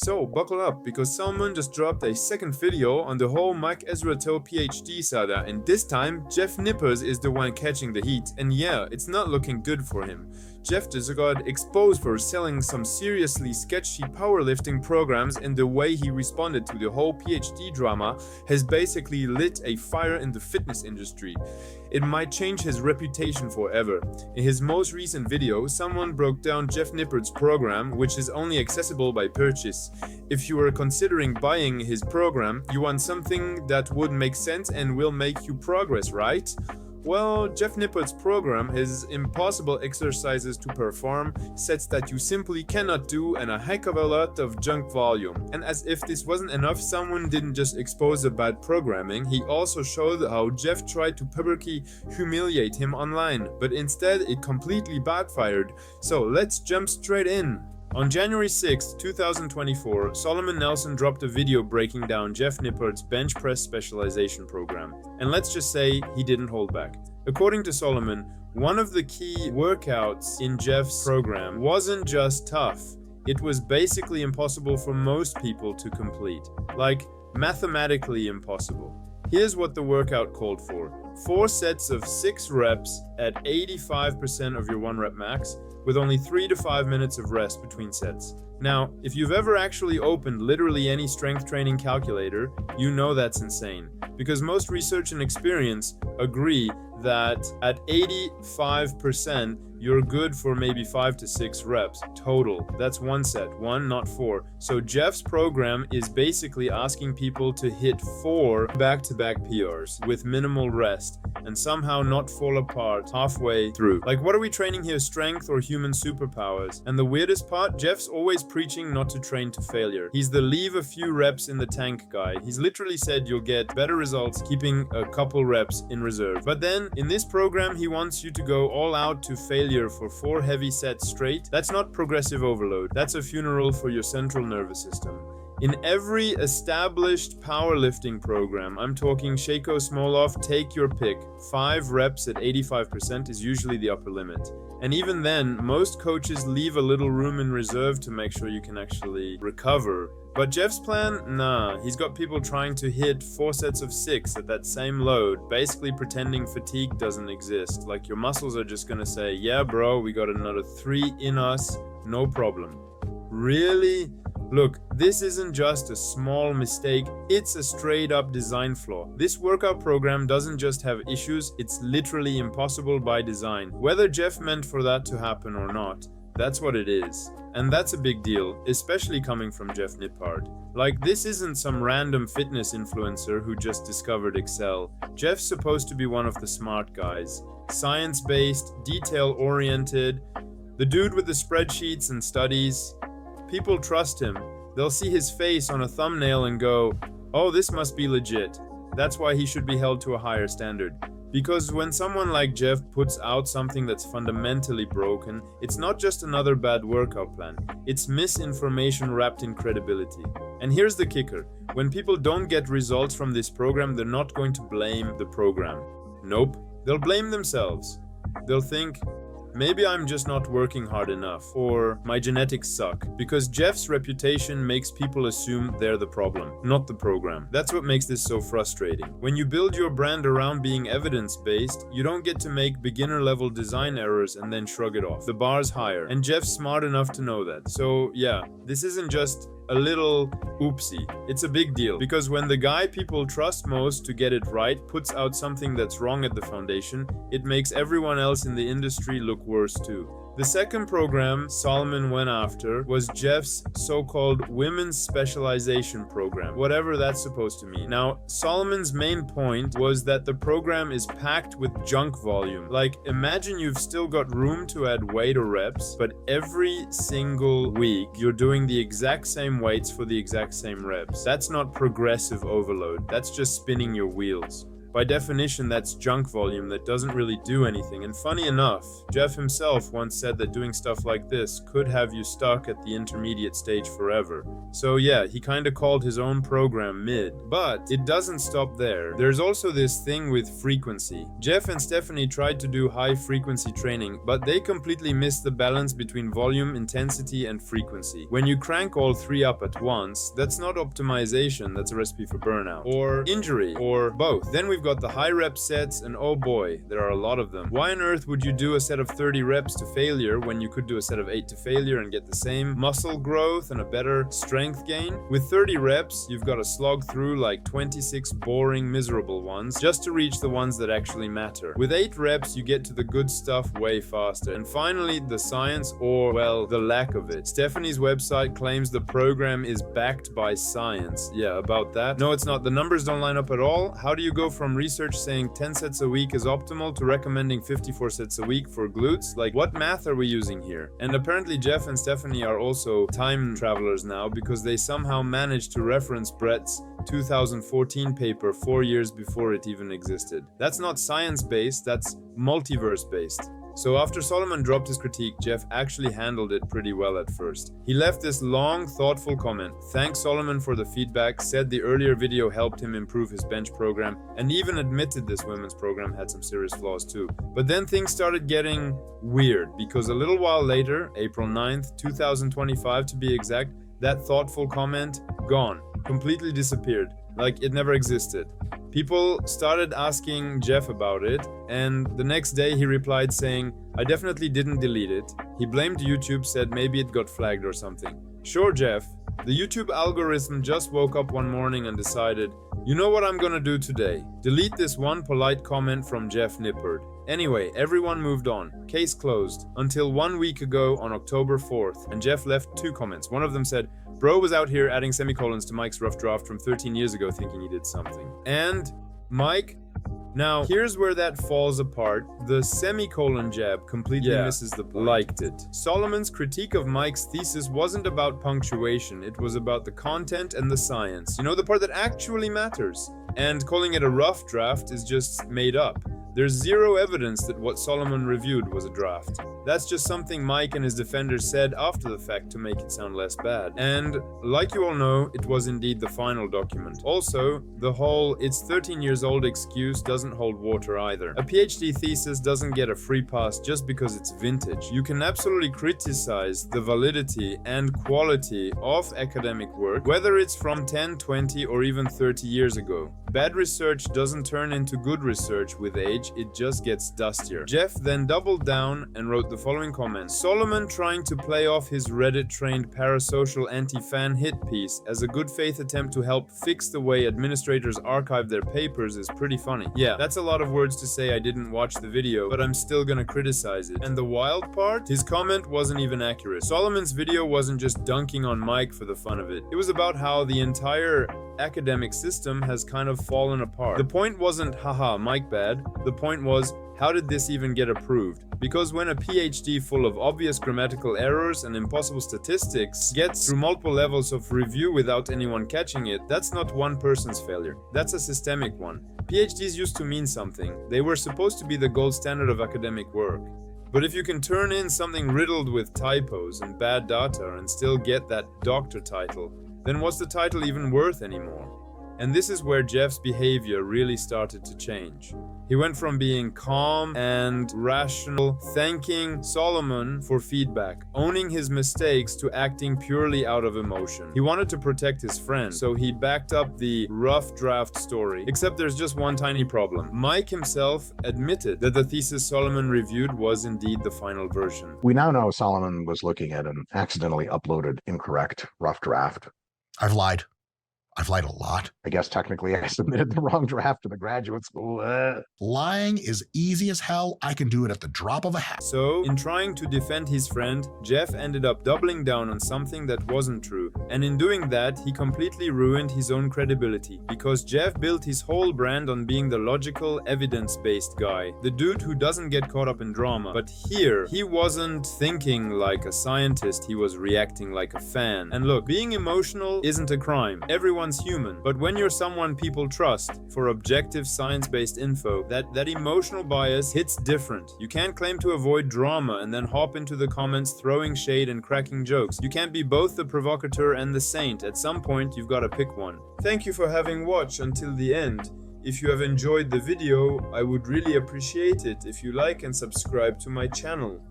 So buckle up, because Salomon just dropped a second video on the whole Mike Israetel PhD saga, and this time Jeff Nippard is the one catching the heat, and yeah, it's not looking good for him. Jeff just got exposed for selling some seriously sketchy powerlifting programs, and the way he responded to the whole PhD drama has basically lit a fire in the fitness industry. It might change his reputation forever. In his most recent video, someone broke down Jeff Nippard's program, which is only accessible by purchase. If you are considering buying his program, you want something that would make sense and will make you progress, right? Well, Jeff Nippard's program has impossible exercises to perform, sets that you simply cannot do, and a heck of a lot of junk volume. And as if this wasn't enough, someone didn't just expose the bad programming, he also showed how Jeff tried to publicly humiliate him online, but instead it completely backfired. So let's jump straight in. On January 6, 2024, Salomon Nelson dropped a video breaking down Jeff Nippard's bench press specialization program. And let's just say he didn't hold back. According to Salomon, one of the key workouts in Jeff's program wasn't just tough, it was basically impossible for most people to complete. Like, mathematically impossible. Here's what the workout called for. 4 sets of 6 reps at 85% of your 1 rep max, with only 3 to 5 minutes of rest between sets. Now, if you've ever actually opened literally any strength training calculator, you know that's insane. Because most research and experience agree that at 85%, you're good for maybe 5 to 6 reps total. That's 1 set, 1, not 4. So Jeff's program is basically asking people to hit 4 back-to-back PRs with minimal rest and somehow not fall apart halfway through. Like, what are we training here, strength or human superpowers? And the weirdest part, Jeff's always preaching not to train to failure. He's the leave a few reps in the tank guy. He's literally said you'll get better results keeping a couple reps in reserve. But then in this program, he wants you to go all out to failure for 4 heavy sets straight. That's not progressive overload. That's a funeral for your central nervous system. In every established powerlifting program, I'm talking Shaco, Smoloff, take your pick, 5 reps at 85% is usually the upper limit. And even then, most coaches leave a little room in reserve to make sure you can actually recover. But Jeff's plan? Nah, he's got people trying to hit 4 sets of 6 at that same load, basically pretending fatigue doesn't exist. Like, your muscles are just gonna say, yeah bro, we got another 3 in us, no problem. Really? Look, this isn't just a small mistake, it's a straight up design flaw. This workout program doesn't just have issues, it's literally impossible by design. Whether Jeff meant for that to happen or not, that's what it is. And that's a big deal, especially coming from Jeff Nippard. Like, this isn't some random fitness influencer who just discovered Excel. Jeff's supposed to be one of the smart guys. Science-based, detail-oriented, the dude with the spreadsheets and studies. People trust him. They'll see his face on a thumbnail and go, oh, this must be legit. That's why he should be held to a higher standard. Because when someone like Jeff puts out something that's fundamentally broken, it's not just another bad workout plan. It's misinformation wrapped in credibility. And here's the kicker. When people don't get results from this program, they're not going to blame the program. Nope. They'll blame themselves. They'll think, maybe I'm just not working hard enough, or my genetics suck, because Jeff's reputation makes people assume they're the problem, not the program. That's what makes this so frustrating. When you build your brand around being evidence-based, you don't get to make beginner-level design errors and then shrug it off. The bar's higher, and Jeff's smart enough to know that. So yeah, this isn't just a little oopsie. It's a big deal, because when the guy people trust most to get it right puts out something that's wrong at the foundation, it makes everyone else in the industry look worse too. The second program Salomon went after was Jeff's so-called women's specialization program, whatever that's supposed to mean. Now, Salomon's main point was that the program is packed with junk volume. Like, imagine you've still got room to add weight or reps, but every single week you're doing the exact same weights for the exact same reps. That's not progressive overload, that's just spinning your wheels. By definition, that's junk volume that doesn't really do anything. And funny enough, Jeff himself once said that doing stuff like this could have you stuck at the intermediate stage forever. So yeah, he kinda called his own program mid. But it doesn't stop there. There's also this thing with frequency. Jeff and Stephanie tried to do high frequency training, but they completely missed the balance between volume, intensity, and frequency. When you crank all three up at once, that's not optimization, that's a recipe for burnout. Or injury, or both. Then we've got the high rep sets, and oh boy, there are a lot of them. Why on earth would you do a set of 30 reps to failure when you could do a set of 8 to failure and get the same muscle growth and a better strength gain? With 30 reps, you've got to slog through like 26 boring, miserable ones just to reach the ones that actually matter. With 8 reps, you get to the good stuff way faster. And finally, the science, or well, the lack of it. Stephanie's website claims the program is backed by science. Yeah, about that. No, it's not. The numbers don't line up at all. How do you go from research saying 10 sets a week is optimal to recommending 54 sets a week for glutes? Like, what math are we using here? And apparently Jeff and Stephanie are also time travelers now because they somehow managed to reference Brett's 2014 paper 4 years before it even existed. That's not science-based, that's multiverse-based. So after Salomon dropped his critique, Jeff actually handled it pretty well at first. He left this long, thoughtful comment, thanked Salomon for the feedback, said the earlier video helped him improve his bench program, and even admitted this women's program had some serious flaws too. But then things started getting weird, because a little while later, April 9th, 2025 to be exact, that thoughtful comment, gone, completely disappeared, like it never existed. People started asking Jeff about it, and the next day he replied saying, I definitely didn't delete it. He blamed YouTube, said maybe it got flagged or something. Sure, Jeff, the YouTube algorithm just woke up one morning and decided, you know what I'm gonna do today? Delete this one polite comment from Jeff Nippard. Anyway, everyone moved on. Case closed. Until 1 week ago on October 4th, and Jeff left 2 comments. One of them said, Bro was out here adding semicolons to Mike's rough draft from 13 years ago thinking he did something. And Mike, now here's where that falls apart. The semicolon jab completely misses the point. Liked it. Solomon's critique of Mike's thesis wasn't about punctuation, it was about the content and the science. You know, the part that actually matters. And calling it a rough draft is just made up. There's zero evidence that what Salomon reviewed was a draft. That's just something Mike and his defenders said after the fact to make it sound less bad. And like you all know, it was indeed the final document. Also, the whole "it's 13 years old" excuse doesn't hold water either. A PhD thesis doesn't get a free pass just because it's vintage. You can absolutely criticize the validity and quality of academic work, whether it's from 10, 20, or even 30 years ago. Bad research doesn't turn into good research with age, it just gets dustier. Jeff then doubled down and wrote the following comment. Salomon trying to play off his Reddit-trained parasocial anti-fan hit piece as a good faith attempt to help fix the way administrators archive their papers is pretty funny. Yeah, that's a lot of words to say I didn't watch the video, but I'm still gonna criticize it. And the wild part? His comment wasn't even accurate. Solomon's video wasn't just dunking on Mike for the fun of it. It was about how the entire academic system has kind of fallen apart. The point wasn't, haha, Mike bad. The point was, how did this even get approved? Because when a PhD full of obvious grammatical errors and impossible statistics gets through multiple levels of review without anyone catching it, that's not one person's failure. That's a systemic one. PhDs used to mean something. They were supposed to be the gold standard of academic work. But if you can turn in something riddled with typos and bad data and still get that doctor title, then what's the title even worth anymore? And this is where Jeff's behavior really started to change. He went from being calm and rational, thanking Salomon for feedback, owning his mistakes, to acting purely out of emotion. He wanted to protect his friend, so he backed up the rough draft story. Except there's just one tiny problem. Mike himself admitted that the thesis Salomon reviewed was indeed the final version. We now know Salomon was looking at an accidentally uploaded incorrect rough draft. I've lied. I've lied a lot. I guess technically I submitted the wrong draft to the graduate school. Lying is easy as hell. I can do it at the drop of a hat. So, in trying to defend his friend, Jeff ended up doubling down on something that wasn't true. And in doing that, he completely ruined his own credibility, because Jeff built his whole brand on being the logical, evidence-based guy, the dude who doesn't get caught up in drama. But here, he wasn't thinking like a scientist, he was reacting like a fan. And look, being emotional isn't a crime. Everyone's human. But when you're someone people trust for objective science-based info, that emotional bias hits different. You can't claim to avoid drama and then hop into the comments throwing shade and cracking jokes. You can't be both the provocateur and the saint. At some point, you've got to pick one. Thank you for having watched until the end. If you have enjoyed the video, I would really appreciate it if you like and subscribe to my channel.